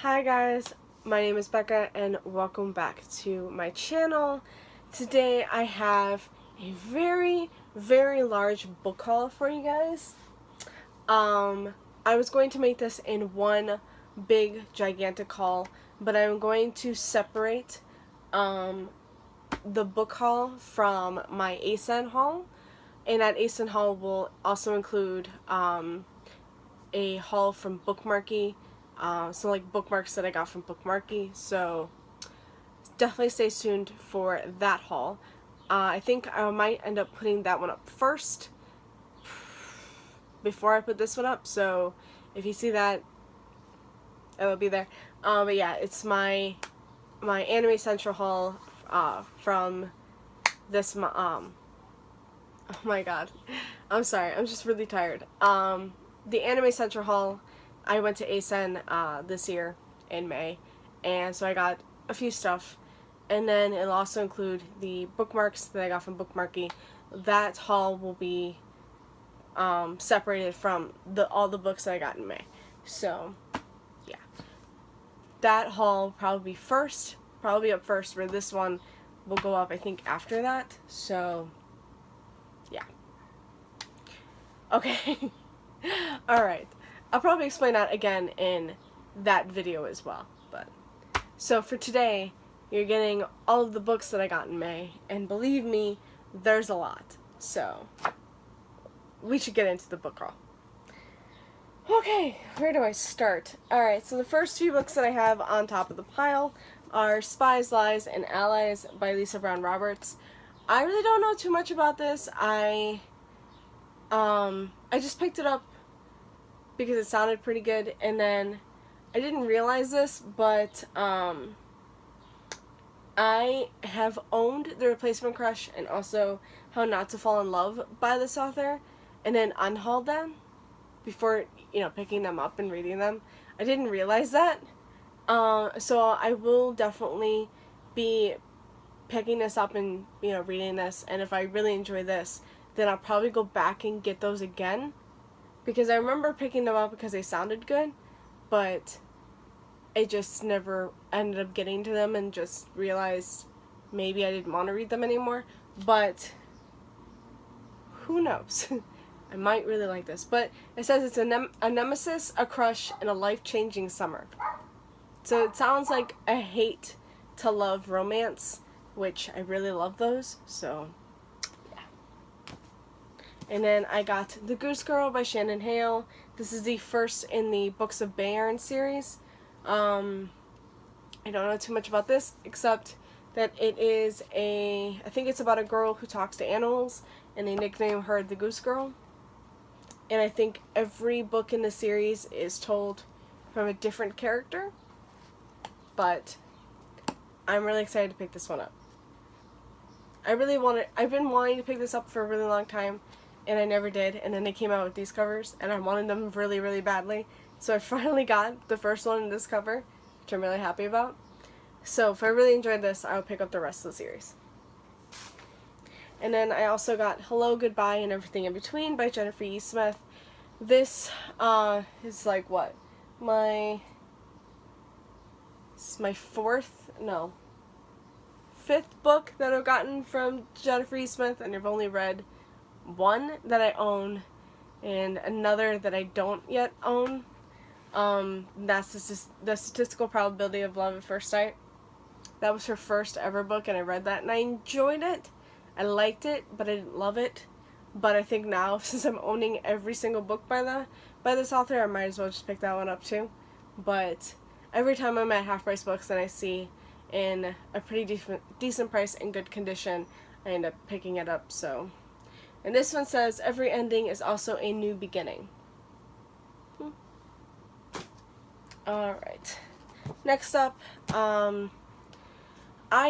Hi guys, my name is Becca and welcome back to my channel. Today I have a very large book haul for you guys. I was going to make this in one big gigantic haul, but I'm going to separate the book haul from my ASIN haul, and that ASIN haul will also include a haul from Bookmarky, so like bookmarks that I got from Bookmarky, so definitely stay tuned for that haul. I think I might end up putting that one up first before I put this one up, so if you see that, it will be there. But yeah, it's my Anime Central haul from this oh my god, I'm sorry, I'm just really tired. The Anime Central haul, I went to ASIN this year in May, and so I got a few stuff, and then it'll also include the bookmarks that I got from Bookmarky. That haul will be separated from all the books that I got in May. So yeah, that haul will probably be up first, where this one will go up I think after that. So yeah. Okay. Alright. I'll probably explain that again in that video as well. But so for today, you're getting all of the books that I got in May, and believe me, there's a lot. So we should get into the book haul. Okay, where do I start? Alright, so the first few books that I have on top of the pile are Spies, Lies, and Allies by Lisa Brown Roberts. I really don't know too much about this. I just picked it up because it sounded pretty good, and then I didn't realize this, but I have owned The Replacement Crush and also How Not to Fall in Love by this author, and then unhauled them before, picking them up and reading them. I didn't realize that. So I will definitely be picking this up and, reading this, and if I really enjoy this, then I'll probably go back and get those again, because I remember picking them up because they sounded good, but I just never ended up getting to them and just realized maybe I didn't want to read them anymore. But who knows? I might really like this. But it says it's a nemesis, a crush, and a life-changing summer. So it sounds like a hate-to-love romance, which I really love those, so yeah. And then I got The Goose Girl by Shannon Hale. This is the first in the Books of Bayern series. I don't know too much about this, except that it is I think it's about a girl who talks to animals, and they nickname her the Goose Girl. And I think every book in the series is told from a different character, but I'm really excited to pick this one up. I've been wanting to pick this up for a really long time, and I never did, and then they came out with these covers, and I wanted them really badly, so I finally got the first one in this cover, which I'm really happy about. So if I really enjoyed this, I'll pick up the rest of the series. And then I also got Hello, Goodbye, and Everything in Between by Jennifer E. Smith. This is like what? It's my fifth book that I've gotten from Jennifer E. Smith, and I've only read one that I own and another that I don't yet own. That's the Statistical Probability of Love at First Sight. That was her first ever book, and I read that and I enjoyed it. I liked it, but I didn't love it. But I think now, since I'm owning every single book by this author, I might as well just pick that one up too. But every time I'm at Half Price Books and I see in a pretty decent price and good condition, I end up picking it up. So, and this one says, every ending is also a new beginning. Alright. Next up, I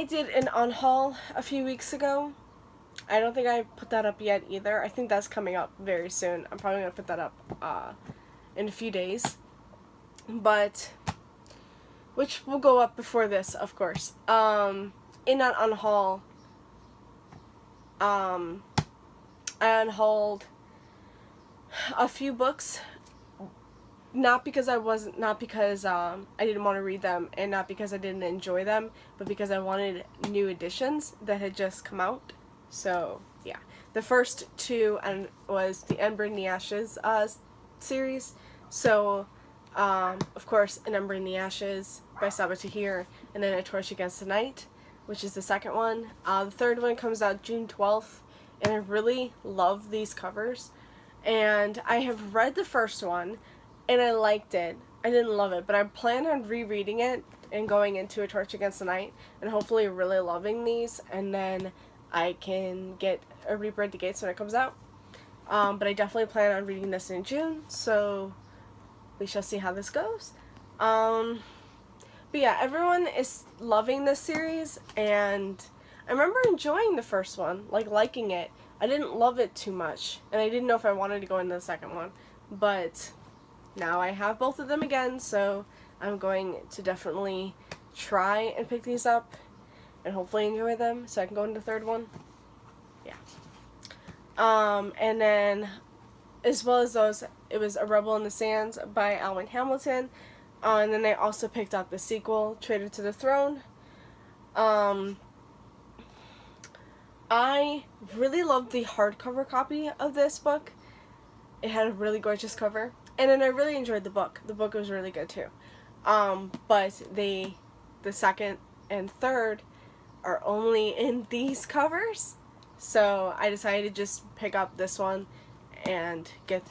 did an unhaul a few weeks ago. I don't think I put that up yet either. I think that's coming up very soon. I'm probably going to put that up in a few days. But, which will go up before this, of course. In that unhaul, I unhauled a few books not because I didn't want to read them, and not because I didn't enjoy them, but because I wanted new editions that had just come out. So yeah, the first two was the Ember in the Ashes series. So of course, An Ember in the Ashes by Sabaa Tahir, and then A Torch Against the Night, which is the second one. The third one comes out June 12th, and I really love these covers. And I have read the first one, and I liked it. I didn't love it, but I plan on rereading it and going into A Torch Against the Night, and hopefully really loving these, and then I can get a Reaper at the Gates when it comes out. But I definitely plan on reading this in June, so we shall see how this goes. But yeah, everyone is loving this series, and I remember enjoying the first one, like liking it. I didn't love it too much, and I didn't know if I wanted to go into the second one, but now I have both of them again, so I'm going to definitely try and pick these up and hopefully enjoy them so I can go into the third one. Yeah. And then, as well as those, it was A Rebel in the Sands by Alwyn Hamilton. And then I also picked up the sequel, Traitor to the Throne. I really loved the hardcover copy of this book. It had a really gorgeous cover. And then I really enjoyed the book. The book was really good too. But the second and third are only in these covers. So I decided to just pick up this one and get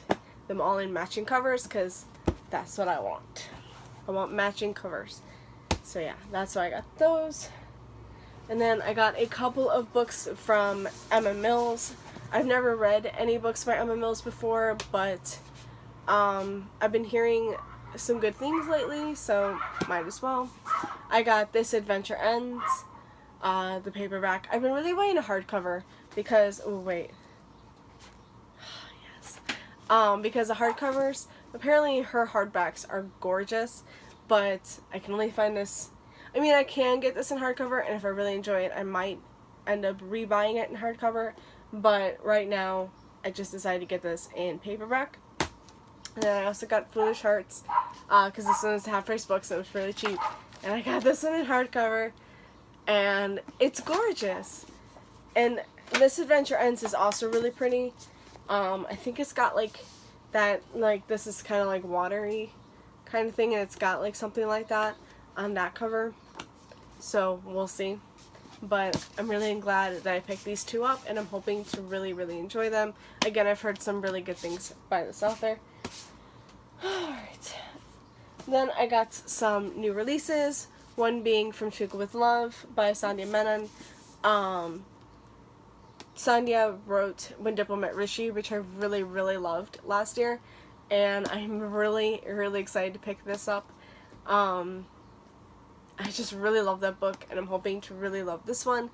them all in matching covers, because that's what I want. I want matching covers. So yeah, that's why I got those. And then I got a couple of books from Emma Mills. I've never read any books by Emma Mills before, but I've been hearing some good things lately, so might as well. I got This Adventure Ends, the paperback. I've been really wanting a hardcover because, oh wait, yes, because the hardcovers, apparently her hardbacks are gorgeous, but I can only find this. I mean, I can get this in hardcover, and if I really enjoy it, I might end up rebuying it in hardcover, but right now, I just decided to get this in paperback. And then I also got Foolish Hearts, because this one is a half-price book, so it was really cheap. And I got this one in hardcover, and it's gorgeous. And This Adventure Ends is also really pretty. I think it's got, like, that, like, this is kind of, like, watery kind of thing, and it's got, like, something like that on that cover. So, we'll see. But I'm really glad that I picked these two up, and I'm hoping to really, really enjoy them. Again, I've heard some really good things by this author. Alright. Then I got some new releases, one being From Twinkle with Love by Sandhya Menon. Sandhya wrote When Diplo Met Rishi, which I really, really loved last year, and I'm really, really excited to pick this up. I just really love that book, and I'm hoping to really love this one.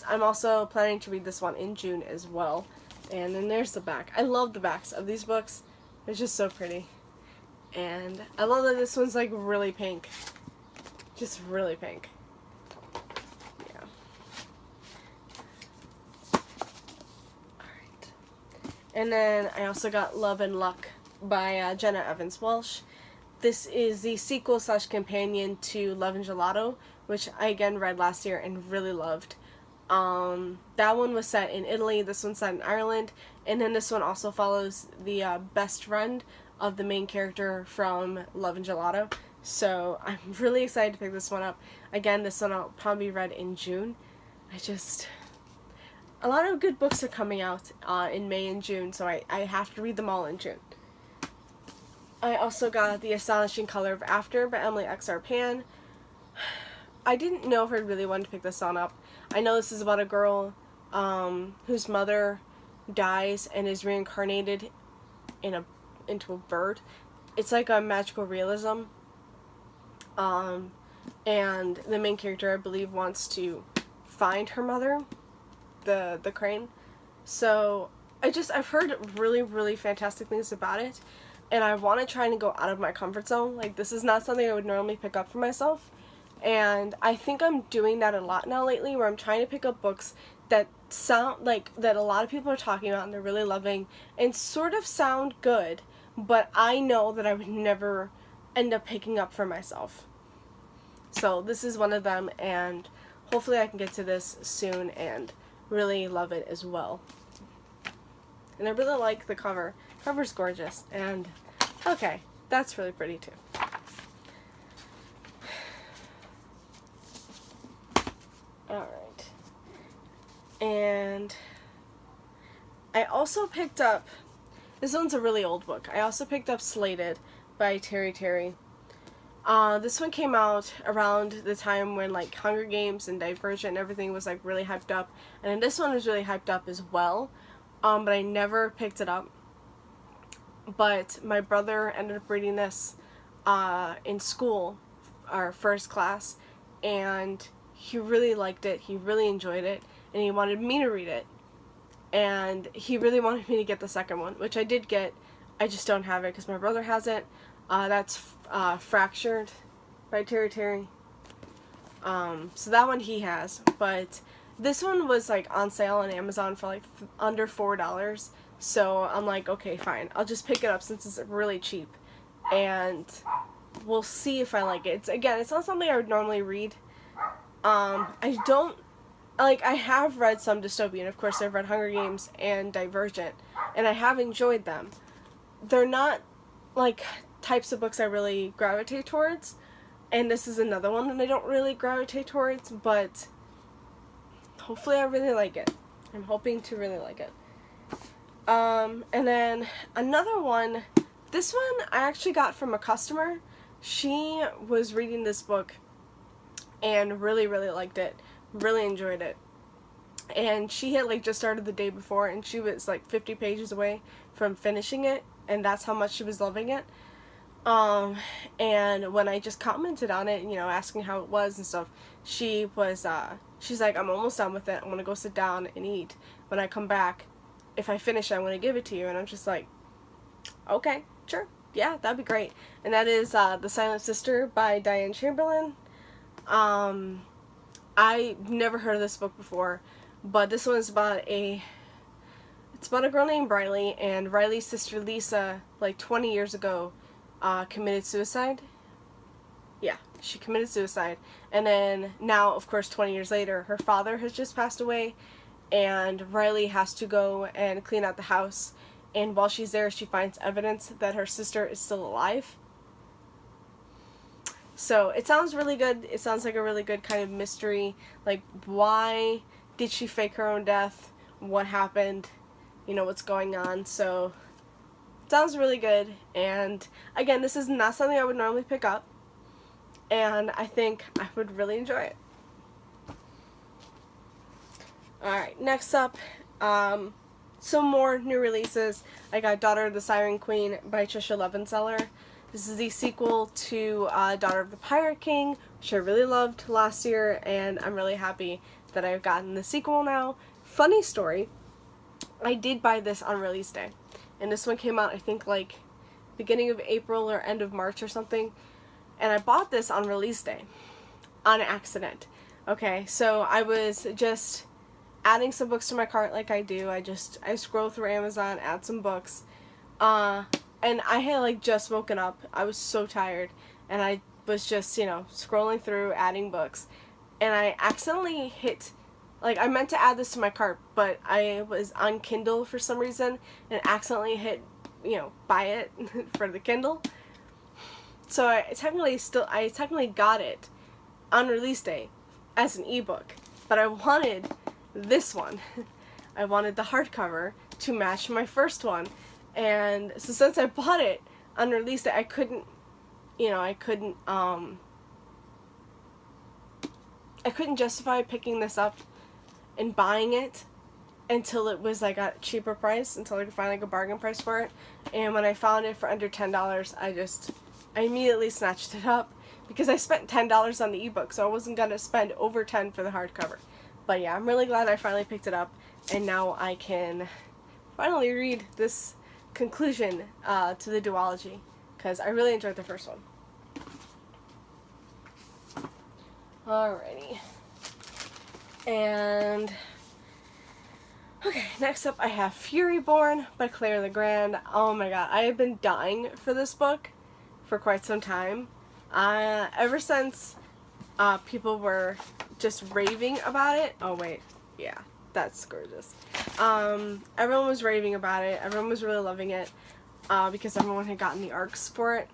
I'm also planning to read this one in June as well. And then there's the back. I love the backs of these books. They're just so pretty. And I love that this one's like really pink. Just really pink. Yeah. Alright. And then I also got Love and Luck by Jenna Evans Welsh. This is the sequel/companion to Love and Gelato, which I again read last year and really loved. That one was set in Italy, this one's set in Ireland, and then this one also follows the best friend of the main character from Love and Gelato. So I'm really excited to pick this one up. Again, this one will probably be read in June. A lot of good books are coming out in May and June, so I have to read them all in June. I also got The Astonishing Color of After by Emily X.R. Pan. I didn't know if I really wanted to pick this one up. I know this is about a girl whose mother dies and is reincarnated into a bird. It's like a magical realism. And the main character, I believe, wants to find her mother, the crane. So I've heard really, really fantastic things about it. And I want to try and go out of my comfort zone. Like, this is not something I would normally pick up for myself. And I think I'm doing that a lot now lately, where I'm trying to pick up books that sound like, that a lot of people are talking about and they're really loving, and sort of sound good, but I know that I would never end up picking up for myself. So this is one of them, and hopefully I can get to this soon and really love it as well. And I really like the cover. Cover's gorgeous, and okay, that's really pretty too. Alright. And I also picked up, this one's a really old book. I also picked up Slated by Terry Terry. This one came out around the time when like Hunger Games and Divergent and everything was like really hyped up, and then this one was really hyped up as well, but I never picked it up. But my brother ended up reading this in school, our first class, and he really liked it, he really enjoyed it, and he wanted me to read it. And he really wanted me to get the second one, which I did get. I just don't have it because my brother has it. That's Fractured by Terry Terry. So that one he has, but this one was like on sale on Amazon for like under $4. So I'm like, okay, fine. I'll just pick it up since it's really cheap, and we'll see if I like it. It's not something I would normally read. I don't. Like, I have read some dystopian. Of course, I've read Hunger Games and Divergent, and I have enjoyed them. They're not, like, types of books I really gravitate towards, and this is another one that I don't really gravitate towards, but hopefully I really like it. I'm hoping to really like it. And then another one, this one I actually got from a customer. She was reading this book and really, really liked it. Really enjoyed it, and she had like just started the day before, and she was like 50 pages away from finishing it, and that's how much she was loving it. And when I just commented on it, you know, asking how it was and stuff, she was she's like, I'm almost done with it, I'm gonna go sit down and eat. When I come back, if I finish it, I'm gonna give it to you. And I'm just like, okay, sure, yeah, that'd be great. And that is The Silent Sister by Diane Chamberlain. I never heard of this book before, but this one is about a girl named Riley, and Riley's sister Lisa, like 20 years ago, committed suicide. Yeah, she committed suicide, and then now, of course, 20 years later, her father has just passed away, and Riley has to go and clean out the house, and while she's there, she finds evidence that her sister is still alive. So it sounds really good. It sounds like a really good kind of mystery. Like, why did she fake her own death? What happened? You know, what's going on? So it sounds really good. And again, this is not something I would normally pick up, and I think I would really enjoy it. Alright, next up, some more new releases. I got Daughter of the Siren Queen by Tricia Levenseller. This is the sequel to Daughter of the Pirate King, which I really loved last year, and I'm really happy that I've gotten the sequel now. Funny story, I did buy this on release day, and this one came out, I think, like, beginning of April or end of March or something, and I bought this on release day, on accident. Okay, so I was just adding some books to my cart like I do. I scroll through Amazon, add some books, and I had like just woken up. I was so tired, and I was just, you know, scrolling through, adding books, and I accidentally hit, like, I meant to add this to my cart, but I was on Kindle for some reason, and accidentally hit, you know, buy it for the Kindle. So I technically got it on release day as an ebook, but I wanted this one. I wanted the hardcover to match my first one. And so since I bought it on release day, I couldn't justify picking this up and buying it until it was like a cheaper price, until I could find like a bargain price for it. And when I found it for under $10, I immediately snatched it up because I spent $10 on the ebook, so I wasn't gonna spend over $10 for the hardcover. But yeah, I'm really glad I finally picked it up, and now I can finally read this conclusion to the duology, because I really enjoyed the first one. Alrighty. And Okay, next up I have Fury Born by Claire Legrand. Oh my god, I have been dying for this book for quite some time. Ever since people were just raving about it. Oh wait, yeah, that's gorgeous. Everyone was raving about it. Everyone was really loving it because everyone had gotten the arcs for it.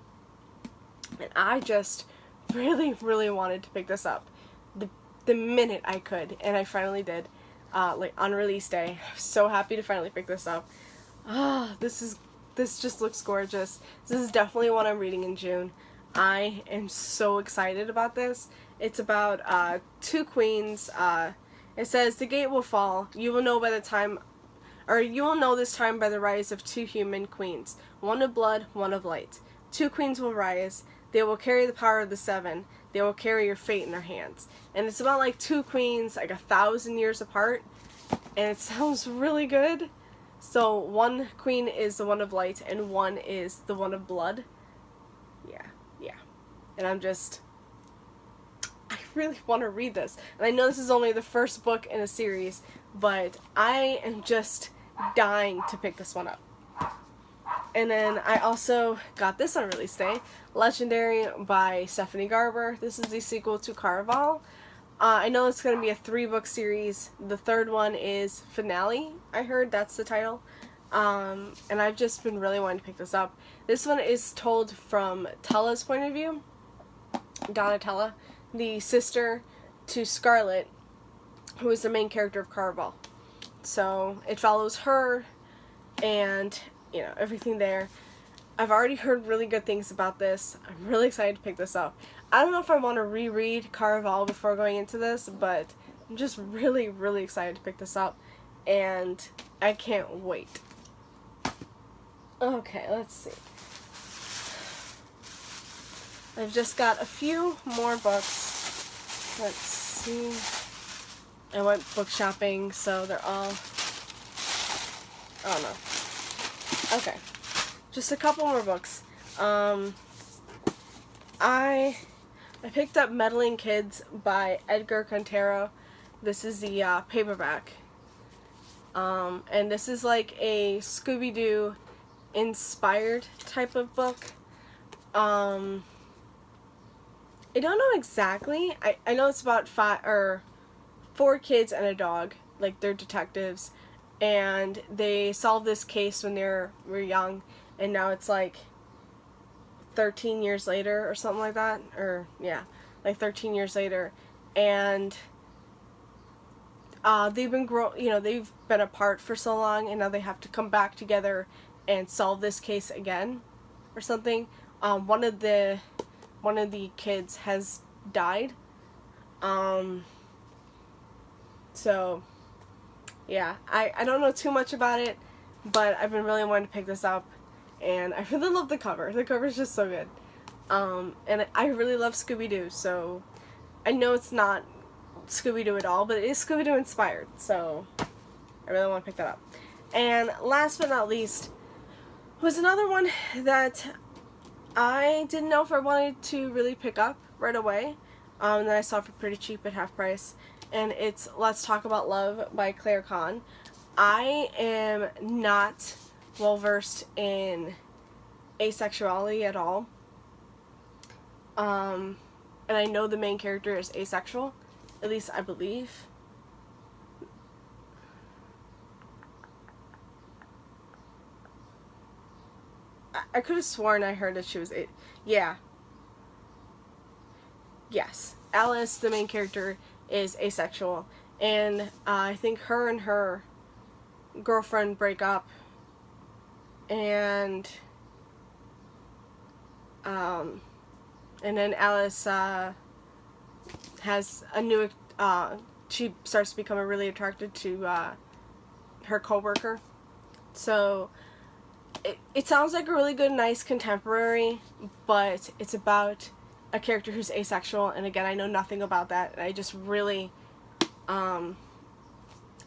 And I just really, really wanted to pick this up the minute I could, and I finally did. Like on release day. I was so happy to finally pick this up. This just looks gorgeous. This is definitely one I'm reading in June. I am so excited about this. It's about two queens. It says the gate will fall. You will know this time by the rise of two human queens, one of blood, one of light. Two queens will rise. They will carry the power of the seven. They will carry your fate in their hands. And it's about like two queens, like 1,000 years apart. And it sounds really good. So one queen is the one of light and one is the one of blood. Yeah. And I really want to read this. And I know this is only the first book in a series, but I am just dying to pick this one up. And then I also got this on release day, Legendary by Stephanie Garber. This is the sequel to Caraval. I know it's going to be a 3-book series. The third one is Finale, I heard that's the title. And I've just been really wanting to pick this up. This one is told from Tella's point of view. Donatella, the sister to Scarlet, who is the main character of Caraval. So it follows her and everything there. I've already heard really good things about this. I'm really excited to pick this up. I don't know if I want to reread Caraval before going into this, but I'm just really, really excited to pick this up, and I can't wait. Okay, let's see. I've just got a few more books. Let's see. I went book shopping, so they're all... Oh no. Okay. Just a couple more books. I picked up Meddling Kids by Edgar Cantero. This is the paperback. And this is like a Scooby-Doo inspired type of book. I don't know exactly. I know it's about 4 kids and a dog. Like, they're detectives. And they solved this case when they were young. And now it's like 13 years later or something like that. Or, yeah, like 13 years later. And they've been apart for so long, and now they have to come back together and solve this case again or something. One of the kids has died. So yeah, I don't know too much about it, but I've been really wanting to pick this up, and I really love the cover. The cover is just so good. And I really love Scooby-Doo, so I know it's not Scooby-Doo at all, but it is Scooby-Doo inspired, so I really want to pick that up. And last but not least was another one that I didn't know if I wanted to really pick up right away, and then I saw it for pretty cheap at half price, and it's Let's Talk About Love by Claire Kahn. I am not well versed in asexuality at all, and I know the main character is asexual, at least I believe. I could have sworn I heard that she was yeah. Yes. Alice, the main character, is asexual. And I think her and her girlfriend break up. And then Alice has a new... she starts to become really attracted to her coworker. So it sounds like a really good, nice contemporary, but it's about a character who's asexual, and again, I know nothing about that, and I just really want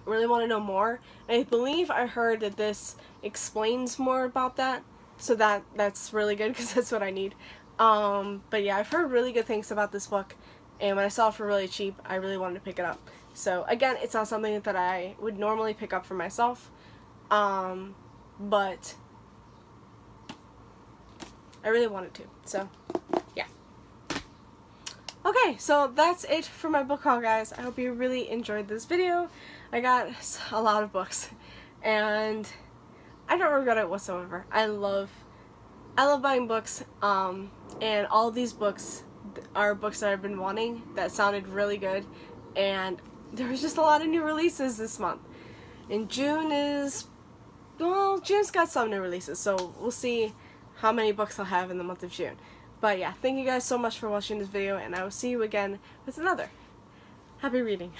to know more. And I believe I heard that this explains more about that, so that's really good, because that's what I need. But yeah, I've heard really good things about this book, and when I saw it for really cheap, I really wanted to pick it up. So again, it's not something that I would normally pick up for myself, but I really wanted to, so yeah. Okay, so that's it for my book haul, guys. I hope you really enjoyed this video. I got a lot of books, and I don't regret it whatsoever. I love buying books, and all of these books are books that I've been wanting that sounded really good, and there was just a lot of new releases this month. And June's got some new releases, so we'll see how many books I'll have in the month of June. But yeah, thank you guys so much for watching this video, and I will see you again with another. Happy reading.